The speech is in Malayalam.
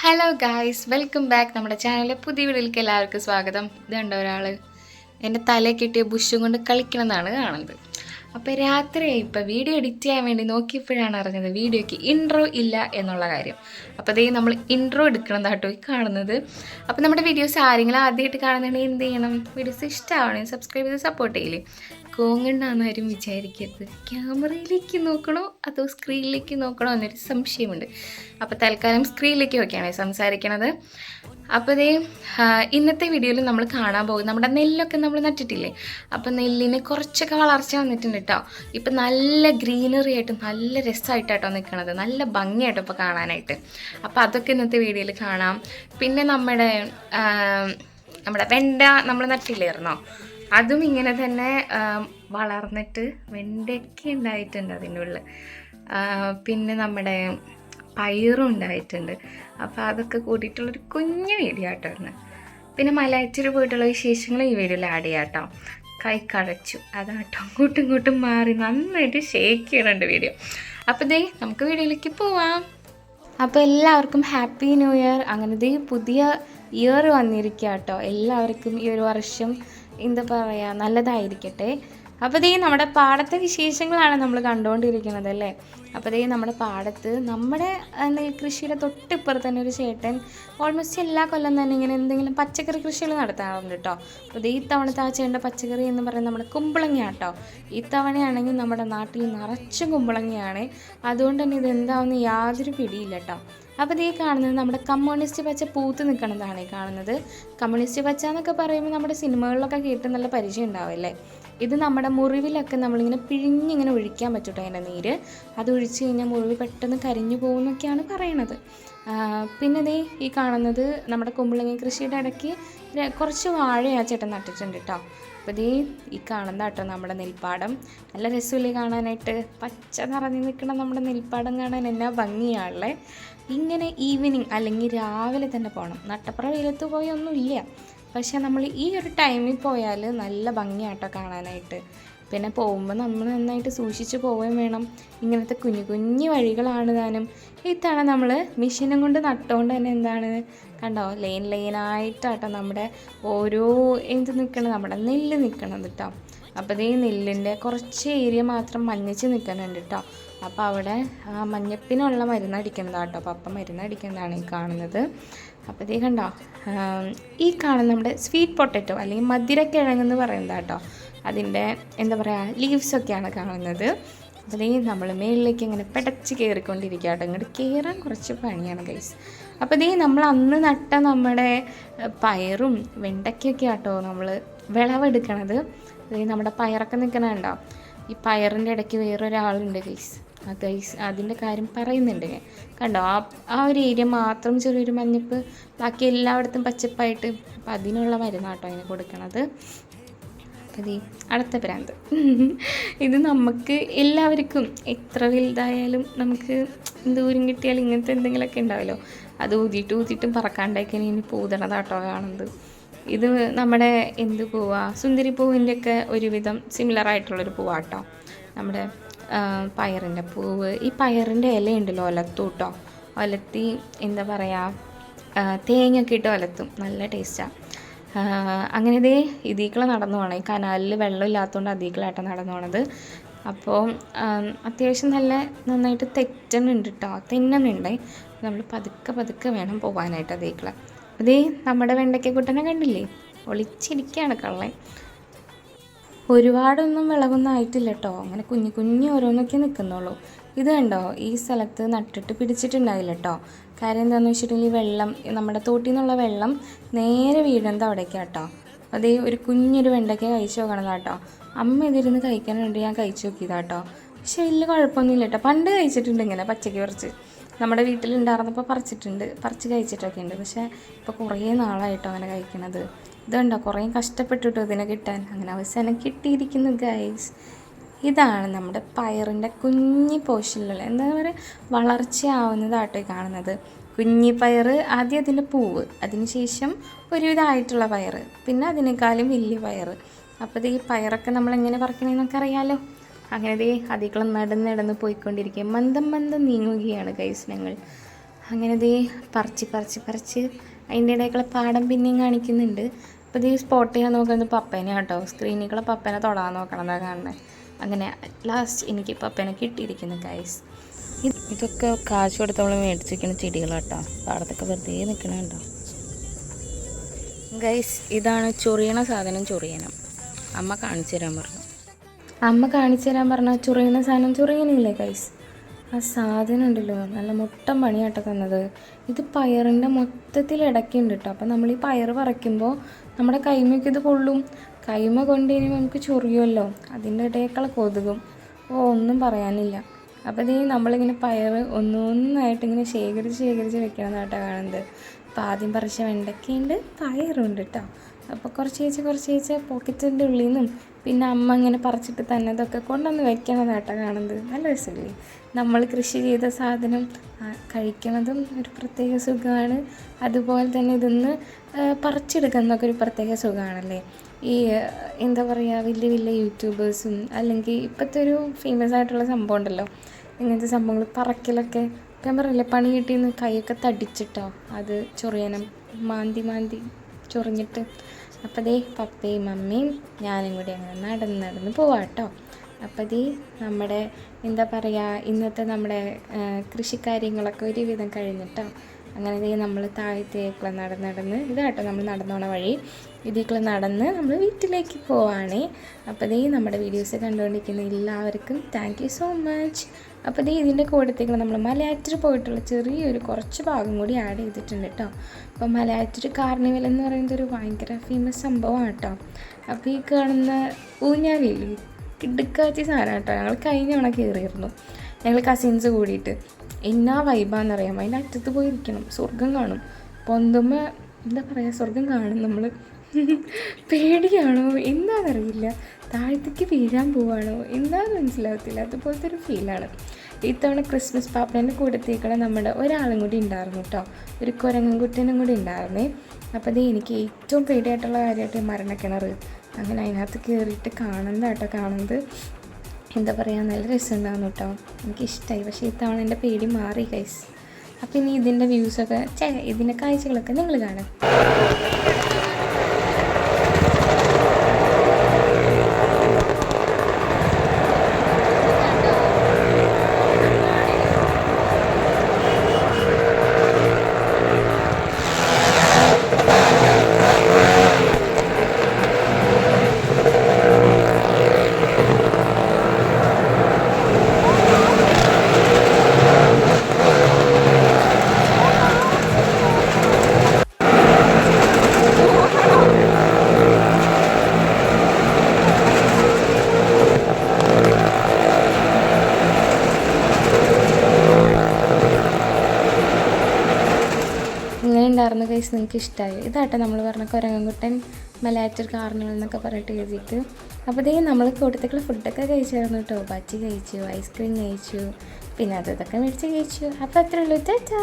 Hello guys, welcome back. നമ്മുടെ ചാനലിലെ പുതിയ വീഡിയോയിലേക്ക് എല്ലാവർക്കും സ്വാഗതം. ഇതുണ്ട് ഒരാൾ എൻ്റെ തലയിൽ കിട്ടിയ ബുഷും കൊണ്ട് കളിക്കണമെന്നാണ് കാണുന്നത്. അപ്പോൾ രാത്രിയായി ഇപ്പോൾ വീഡിയോ എഡിറ്റ് ചെയ്യാൻ വേണ്ടി നോക്കിയപ്പോഴാണ് അറിഞ്ഞത് വീഡിയോയ്ക്ക് ഇൻട്രോ ഇല്ല എന്നുള്ള കാര്യം. അപ്പോൾ അതേ നമ്മൾ ഇൻട്രോ എടുക്കണതാട്ടോ ഈ കാണുന്നത്. അപ്പോൾ നമ്മുടെ വീഡിയോസ് ആരെങ്കിലും ആദ്യമായിട്ട് കാണുന്നുണ്ടെങ്കിൽ എന്ത് ചെയ്യണം? വീഡിയോസ് ഇഷ്ടമാവണമെങ്കിൽ സബ്സ്ക്രൈബ് ചെയ്ത് സപ്പോർട്ട് ചെയ്യില്ലേ. കോങ്ങണ്ടാന്ന് ആരും വിചാരിക്കരുത്. ക്യാമറയിലേക്ക് നോക്കണോ അതോ സ്ക്രീനിലേക്ക് നോക്കണോ എന്നൊരു സംശയമുണ്ട്. അപ്പോൾ തൽക്കാലം സ്ക്രീനിലേക്ക് നോക്കിയാണ് സംസാരിക്കണത്. അപ്പോൾ ഇതേ ഇന്നത്തെ വീഡിയോയിൽ നമ്മൾ കാണാൻ പോകും നമ്മുടെ നെല്ലൊക്കെ നമ്മൾ നട്ടിട്ടില്ലേ. അപ്പോൾ നെല്ലിന് കുറച്ചൊക്കെ വളർച്ച വന്നിട്ടുണ്ട് കേട്ടോ. ഇപ്പം നല്ല ഗ്രീനറി ആയിട്ട് നല്ല രസമായിട്ടാട്ടോ നിൽക്കണത്, നല്ല ഭംഗിയായിട്ടോ ഇപ്പോൾ കാണാനായിട്ട്. അപ്പോൾ അതൊക്കെ ഇന്നത്തെ വീഡിയോയിൽ കാണാം. പിന്നെ നമ്മുടെ വെണ്ട നമ്മൾ നട്ടില്ലായിരുന്നോ, അതും ഇങ്ങനെ തന്നെ വളർന്നിട്ട് വെണ്ടയ്ക്ക ഉണ്ടായിട്ടുണ്ട് അതിൻ്റെ ഉള്ളിൽ. പിന്നെ നമ്മുടെ പയറും ഉണ്ടായിട്ടുണ്ട്. അപ്പോൾ അതൊക്കെ കൂട്ടിയിട്ടുള്ളൊരു കുഞ്ഞു വീഡിയോ ആയിട്ടാണ്. പിന്നെ മലയാറ്റൂർ പോയിട്ടുള്ള വിശേഷങ്ങൾ ഈ വീഡിയോയിൽ ആഡ് ചെയ്യാം കേട്ടോ. കൈ കഴച്ചു അതാട്ടോ, അങ്ങോട്ടും ഇങ്ങോട്ടും മാറി നന്നായിട്ട് ഷേക്ക് ചെയ്യണുണ്ട് വീഡിയോ. അപ്പോൾ ദേ നമുക്ക് വീഡിയോയിലേക്ക് പോവാം. അപ്പോൾ എല്ലാവർക്കും ഹാപ്പി ന്യൂ ഇയർ. അങ്ങനത്തെ പുതിയ ഇയർ വന്നിരിക്കുക കേട്ടോ. എല്ലാവർക്കും ഈ ഒരു വർഷം എന്താ പറയുക, നല്ലതായിരിക്കട്ടെ. അപ്പോൾ ദേ നമ്മുടെ പാടത്തെ വിശേഷങ്ങളാണ് നമ്മൾ കണ്ടുകൊണ്ടിരിക്കുന്നത് അല്ലേ. അപ്പോൾ ദേ നമ്മുടെ പാടത്ത് നമ്മുടെ നെൽകൃഷിയുടെ തൊട്ടിപ്പുറത്ത് തന്നെ ഒരു ചേട്ടൻ ഓൾമോസ്റ്റ് എല്ലാ കൊല്ലം തന്നെ ഇങ്ങനെ എന്തെങ്കിലും പച്ചക്കറി കൃഷികൾ നടത്താറുണ്ട് കേട്ടോ. അപ്പോൾ ഈ തവണത്തെ ആ ചേട്ടൻ്റെ പച്ചക്കറി എന്ന് പറയുന്നത് നമ്മുടെ കുമ്പളങ്ങ കേട്ടോ. ഇത്തവണയാണെങ്കിൽ നമ്മുടെ നാട്ടിൽ നിറച്ചും കുമ്പളങ്ങയാണ്. അതുകൊണ്ട് തന്നെ ഇതെന്താവുന്ന യാതൊരു പിടിയില്ല കേട്ടോ. അപ്പോൾ ഈ കാണുന്നത് നമ്മുടെ കമ്മ്യൂണിസ്റ്റ് പച്ച പൂത്ത് നിൽക്കണതാണ് ഈ കാണുന്നത്. കമ്മ്യൂണിസ്റ്റ് പച്ച എന്നൊക്കെ പറയുമ്പോൾ നമ്മുടെ സിനിമകളിലൊക്കെ കേട്ട് നല്ല പരിചയം ഉണ്ടാവില്ലേ. ഇത് നമ്മുടെ മുറിവിലൊക്കെ നമ്മളിങ്ങനെ പിഴിഞ്ഞിങ്ങനെ ഒഴിക്കാൻ പറ്റൂട്ടോ അതിൻ്റെ നീര്. അത് ഒഴിച്ച് കഴിഞ്ഞാൽ മുറിവ് പെട്ടെന്ന് കരിഞ്ഞു പോകുമെന്നൊക്കെയാണ് പറയണത്. പിന്നെ ദേ ഈ കാണുന്നത് നമ്മുടെ കുമ്പളങ്ങ കൃഷിയുടെ ഇടയ്ക്ക് കുറച്ച് വാഴ ആ ചേട്ടൻ നട്ടിട്ടുണ്ട് കേട്ടോ. അപ്പോൾ ദേ ഈ കാണുന്ന കേട്ടോ നമ്മുടെ നെൽപ്പാടം. നല്ല രസമില്ലേ കാണാനായിട്ട്, പച്ച നിറഞ്ഞു നിൽക്കണം നമ്മുടെ നെൽപ്പാടം കാണാൻ എന്നാ ഭംഗിയാണല്ലേ. ഇങ്ങനെ ഈവനിങ് അല്ലെങ്കിൽ രാവിലെ തന്നെ പോകണം. നട്ടപ്പുറ വെയിലത്ത് പോയൊന്നുമില്ല, പക്ഷേ നമ്മൾ ഈ ഒരു ടൈമിൽ പോയാൽ നല്ല ഭംഗിയാട്ടോ കാണാനായിട്ട്. പിന്നെ പോകുമ്പോൾ നമ്മൾ നന്നായിട്ട് സൂക്ഷിച്ച് പോവുകയും വേണം. ഇങ്ങനത്തെ കുഞ്ഞു കുഞ്ഞു വഴികളാണ് താനും. ഇത്തവണ നമ്മൾ മെഷീനും കൊണ്ട് നട്ടുകൊണ്ട് തന്നെ എന്താണ് കണ്ടോ, ലൈനായിട്ടാട്ടോ നമ്മുടെ ഓരോ നിൽക്കണം, നമ്മുടെ നെല്ല് നിൽക്കണത് കേട്ടോ. അപ്പോൾ ഈ നെല്ലിൻ്റെ കുറച്ച് ഏരിയ മാത്രം മഞ്ഞച്ച് നിൽക്കുന്നുണ്ട് കേട്ടോ. അപ്പോൾ അവിടെ മഞ്ഞപ്പിനുള്ള മരുന്ന് അടിക്കുന്നതാണ് കേട്ടോ. പപ്പ മരുന്ന് അടിക്കുന്നതാണ് ഈ കാണുന്നത്. അപ്പോൾ ഇതേ കണ്ടോ, ഈ കാണുന്ന നമ്മുടെ സ്വീറ്റ് പൊട്ടറ്റോ അല്ലെങ്കിൽ മധുരക്കിഴങ്ങെന്ന് പറയുന്നത് കേട്ടോ. അതിൻ്റെ എന്താ പറയുക ലീവ്സൊക്കെയാണ് കാണുന്നത്. അപ്പോൾ നമ്മൾ മേളിലേക്ക് ഇങ്ങനെ പെടച്ച് കയറിക്കൊണ്ടിരിക്കുക കേട്ടോ. ഇങ്ങോട്ട് കയറാൻ കുറച്ച് പണിയാണ് ഗൈസ്. അപ്പോൾ നമ്മൾ അന്ന് നട്ട നമ്മുടെ പയറും വെണ്ടയ്ക്കൊക്കെ ആട്ടോ നമ്മൾ വിളവെടുക്കണത്. നമ്മുടെ പയറൊക്കെ നിൽക്കണുണ്ടോ. ഈ പയറിൻ്റെ ഇടയ്ക്ക് വേറൊരാളുണ്ട് ഗൈസ്. അതിൻ്റെ കാര്യം പറയുന്നുണ്ട് ഞാൻ. കണ്ടോ ആ ഒരു ഏരിയ മാത്രം ചെറിയൊരു മഞ്ഞപ്പ്, ബാക്കി എല്ലായിടത്തും പച്ചപ്പായിട്ട്. അപ്പം അതിനുള്ള മരുന്നാട്ടോ അതിന് കൊടുക്കണത്. അപ്പം അടുത്ത ഭ്രാന്ത് ഇത് നമുക്ക് എല്ലാവർക്കും എത്ര വലുതായാലും നമുക്ക് ദൂരം കിട്ടിയാൽ ഇങ്ങനത്തെ എന്തെങ്കിലുമൊക്കെ ഉണ്ടാവുമല്ലോ. അത് ഊതിയിട്ടും പറക്കാണ്ടായിരിക്കും ഇനി പൂതണതാട്ടോ കാണുന്നത്. ഇത് നമ്മുടെ എന്ത് പൂവാ, സുന്ദരി പൂവിൻ്റെയൊക്കെ ഒരുവിധം സിമിലറായിട്ടുള്ളൊരു പൂവാട്ടോ നമ്മുടെ പയറിൻ്റെ പൂവ്. ഈ പയറിൻ്റെ ഇലയുണ്ടല്ലോ ഒലത്തൂട്ടോ, ഒലത്തി എന്താ പറയുക തേങ്ങയൊക്കെ ഇട്ട് ഒലത്തും, നല്ല ടേസ്റ്റാണ്. അങ്ങനെ ഇതേ ഇതിക്കളെ നടന്നു പോകണം. ഈ കനാലിൽ വെള്ളം ഇല്ലാത്തതുകൊണ്ട് അതിക്കളായിട്ട് നടന്നു പോണത്. അപ്പോൾ അത്യാവശ്യം നന്നായിട്ട് തെറ്റുന്നുണ്ട് കേട്ടോ, തെന്നുന്നുണ്ടേ. നമ്മൾ പതുക്കെ വേണം പോകാനായിട്ട് അതിക്കളെ. അതേ നമ്മുടെ വെണ്ടയ്ക്കക്കുട്ടനെ കണ്ടില്ലേ, ഒളിച്ചിരിക്കുകയാണ് കള്ളൻ. ഒരുപാടൊന്നും വിളവൊന്നും ആയിട്ടില്ല കേട്ടോ, അങ്ങനെ കുഞ്ഞു ഓരോന്നൊക്കെ നിൽക്കുന്നുള്ളൂ. ഇത് കണ്ടോ, ഈ സ്ഥലത്ത് നട്ടിട്ട് പിടിച്ചിട്ടുണ്ടാവില്ല കേട്ടോ. കാര്യം എന്താണെന്ന് വെച്ചിട്ടുണ്ടെങ്കിൽ വെള്ളം നമ്മുടെ തോട്ടിൽ നിന്നുള്ള വെള്ളം നേരെ വീഴുന്നത് അവിടേക്കാണ് കേട്ടോ. അതേ ഒരു കുഞ്ഞൊരു വെണ്ടയ്ക്ക കഴിച്ച് നോക്കണതാട്ടോ. അമ്മ ഇതിരുന്ന് കഴിക്കാൻ വേണ്ടി ഞാൻ കഴിച്ച് നോക്കിയതാട്ടോ. പക്ഷെ വലിയ കുഴപ്പമൊന്നുമില്ല കേട്ടോ. പണ്ട് കഴിച്ചിട്ടുണ്ട് ഇങ്ങനെ പച്ചയ്ക്ക് പറിച്ച്, നമ്മുടെ വീട്ടിലുണ്ടായിരുന്നപ്പോൾ പറിച്ച് കഴിച്ചിട്ടൊക്കെ ഉണ്ട്. പക്ഷേ ഇപ്പോൾ കുറേ നാളായിട്ടോ അങ്ങനെ കഴിക്കണത്. ഇതുണ്ടോ, കുറേ കഷ്ടപ്പെട്ടിട്ടോ ഇതിനെ കിട്ടാൻ. അങ്ങനെ അവസാനം കിട്ടിയിരിക്കുന്നു ഗൈസ്. ഇതാണ് നമ്മുടെ പയറിൻ്റെ കുഞ്ഞി പോഷനിലുള്ള എന്താ പറയുക വളർച്ചയാവുന്നതാട്ടോ കാണുന്നത്. കുഞ്ഞി പയർ, ആദ്യം അതിൻ്റെ പൂവ്, അതിനുശേഷം ഒരുവിധമായിട്ടുള്ള പയർ, പിന്നെ അതിനേക്കാളും വലിയ പയർ. അപ്പോൾ ഈ പയറൊക്കെ നമ്മളെങ്ങനെ പറിക്കണമെന്നൊക്കെ അറിയാമല്ലോ. അങ്ങനെ അതികൾ നടന്ന് പോയിക്കൊണ്ടിരിക്കുക, മന്ദം നീങ്ങുകയാണ് ഗൈസ് ഞങ്ങൾ. അങ്ങനെ ദേ പറിച്ച് അതിൻ്റെ ഇടയ്ക്കുള്ള പാടം പിന്നെയും കാണിക്കുന്നുണ്ട്. അപ്പോൾ ദേ സ്പോട്ട് ചെയ്യാൻ നോക്കുന്നത് പപ്പേനെ കേട്ടോ. സ്ക്രീനിക്കുള്ള പപ്പേനെ തൊടാൻ നോക്കണം എന്നാണ് കാണുന്നത്. അങ്ങനെ ലാസ്റ്റ് എനിക്ക് പപ്പേനെ കിട്ടിയിരിക്കുന്നു ഗൈസ്. ഇതൊക്കെ കാശ് കൊടുത്ത് നമ്മൾ മേടിച്ച് വയ്ക്കുന്ന ചെടികളാട്ടോ. പാടത്തൊക്കെ വെറുതെ നിൽക്കണുണ്ടോ ഗൈസ്. ഇതാണ് ചൊറിയണ സാധനം, ചൊറിയണം. അമ്മ കാണിച്ചു തരാൻ പറഞ്ഞ ചൊറിയണ സാധനം ചൊറിയണില്ലേ ഗൈസ്. ആ സാധനം ഉണ്ടല്ലോ നല്ല മുട്ടൻ പണിയാട്ടോ തന്നത്. ഇത് പയറിൻ്റെ മൊത്തത്തിൽ ഇടയ്ക്കുണ്ട് കേട്ടോ. അപ്പോൾ നമ്മൾ ഈ പയർ പറിക്കുമ്പോൾ നമ്മുടെ കൈമയ്ക്ക് ഇത് കൊള്ളും. കൈമ കൊണ്ട് കഴിഞ്ഞാൽ നമുക്ക് ചൊറിയുമല്ലോ. അതിൻ്റെ ഇടയേക്കുള്ള കൊതുകും ഒന്നും പറയാനില്ല. അപ്പോൾ ഇത് നമ്മളിങ്ങനെ പയർ ഒന്നൊന്നായിട്ടിങ്ങനെ ശേഖരിച്ച് വെക്കണം കേട്ടോ കാണുന്നത്. അപ്പോൾ ആദ്യം പറിച്ച വെണ്ടയ്ക്കയുണ്ട്, പയറുണ്ട് കേട്ടോ. അപ്പോൾ കുറച്ച് പോക്കറ്റിൻ്റെ ഉള്ളിൽ നിന്നും പിന്നെ അമ്മ ഇങ്ങനെ പറിച്ചിട്ട് തന്നെ ഇതൊക്കെ കൊണ്ടുവന്ന് വെക്കണതാട്ടോ കാണുന്നത്. നല്ല രസമില്ലേ? നമ്മൾ കൃഷി ചെയ്ത സാധനം കഴിക്കണതും ഒരു പ്രത്യേക സുഖമാണ്. അതുപോലെ തന്നെ ഇതൊന്ന് പറിച്ചെടുക്കുന്നതൊക്കെ ഒരു പ്രത്യേക സുഖമാണല്ലേ. ഈ എന്താ പറയുക, വലിയ യൂട്യൂബേഴ്സും അല്ലെങ്കിൽ ഇപ്പോഴത്തെ ഒരു ഫേമസ് ആയിട്ടുള്ള സംഭവം ഉണ്ടല്ലോ, ഇങ്ങനത്തെ സംഭവങ്ങൾ പറക്കലൊക്കെ. ഞാൻ പറയില്ലേ, പണി കിട്ടിയെന്ന് കൈയൊക്കെ തടിച്ചിട്ടോ അത് ചൊറിയണം, മാന്തി ചൊറിഞ്ഞിട്ട്. അപ്പോൾ ദേ പപ്പയും മമ്മിയും ഞാനും കൂടി അങ്ങനെ നടന്ന് പോവാം കേട്ടോ. അപ്പോൾ ദേ നമ്മുടെ എന്താ പറയുക, ഇന്നത്തെ നമ്മുടെ കൃഷിക്കാര്യങ്ങളൊക്കെ ഒരുവിധം കഴിഞ്ഞിട്ടോ. അങ്ങനെ ദേ നമ്മൾ താഴത്തേക്കുള്ള നടന്ന് ഇതാട്ടോ നമ്മൾ നടന്നോണ വഴി. ഇതിലേക്കുള്ള നടന്ന് നമ്മൾ വീട്ടിലേക്ക് പോവാണേ. അപ്പോൾ ദേ നമ്മുടെ വീഡിയോസ് കണ്ടുകൊണ്ടിരിക്കുന്ന എല്ലാവർക്കും താങ്ക് യു സോ മച്ച്. അപ്പോൾ ദേ ഇതിൻ്റെ കൂടത്തേക്കുള്ള നമ്മൾ മലയാറ്റൂർ പോയിട്ടുള്ള ചെറിയൊരു കുറച്ച് ഭാഗം കൂടി ആഡ് ചെയ്തിട്ടുണ്ട് കേട്ടോ. അപ്പോൾ മലയാറ്റൂർ കാർണിവൽ എന്ന് പറയുന്നത് ഒരു ഭയങ്കര ഫേമസ് സംഭവമാണ് കേട്ടോ. അപ്പോൾ ഈ കാണുന്ന ഊഞ്ഞാലില്ലേ, കിടുക്കാച്ചി സാധനം കേട്ടോ. ഞങ്ങൾ കഴിഞ്ഞ തവണ കയറിയിരുന്നു, ഞങ്ങൾ കസിൻസ് കൂടിയിട്ട്. എന്നാ വൈബാന്നറിയാം. അതിൻ്റെ അറ്റത്ത് പോയിരിക്കണം, സ്വർഗം കാണും. പൊന്തുമ്പോൾ എന്താ പറയുക, സ്വർഗം കാണും നമ്മൾ. പേടിയാണോ എന്താണെന്നറിയില്ല, താഴത്തേക്ക് വീഴാൻ പോവാണോ എന്താണെന്ന് മനസ്സിലാവത്തില്ല, അതുപോലത്തെ ഒരു ഫീലാണ്. ഇത്തവണ ക്രിസ്മസ് പാപ്പേൻ്റെ കൂടത്തേക്കുള്ള നമ്മുടെ ഒരാളും കൂടി ഉണ്ടായിരുന്നു കേട്ടോ, ഒരു കുരങ്ങൻകുട്ടനും കൂടി ഉണ്ടായിരുന്നേ. അപ്പോൾ അത് എനിക്ക് ഏറ്റവും പേടിയായിട്ടുള്ള കാര്യമായിട്ട് മരണക്കിണർ. അങ്ങനെ അതിനകത്ത് കയറിയിട്ട് കാണുന്നത് എന്താ പറയുക, നല്ല രസമുണ്ടാകുന്നു കേട്ടോ. എനിക്കിഷ്ടമായി. പക്ഷേ ഇത്തവണ എൻ്റെ പേടി മാറി ഗൈസ്. അപ്പം ഇനി ഇതിൻ്റെ വ്യൂസൊക്കെ ഇതിൻ്റെ കാഴ്ചകളൊക്കെ നിങ്ങൾ കാണാം. ഉണ്ടായിരുന്നു ഗൈസ്, നിങ്ങൾക്ക് ഇഷ്ടമായി. ഇതാട്ടെ നമ്മൾ പറഞ്ഞ കുരങ്ങൻകുട്ടൻ മലയാറ്റൂർ കാർണിവൽ എന്നൊക്കെ പറഞ്ഞിട്ട് എഴുതിയിട്ട്. അപ്പോൾ ഇതേ നമ്മൾ കൂട്ടത്തേക്കുള്ള ഫുഡൊക്കെ കഴിച്ചായിരുന്നു കേട്ടോ. ബജ്ജി കഴിച്ചു, ഐസ്ക്രീം കഴിച്ചു, പിന്നെ അതൊക്കെ മേടിച്ച് കഴിച്ചു. അപ്പോൾ അത്രേ ഉള്ളൂ. ടാറ്റാ.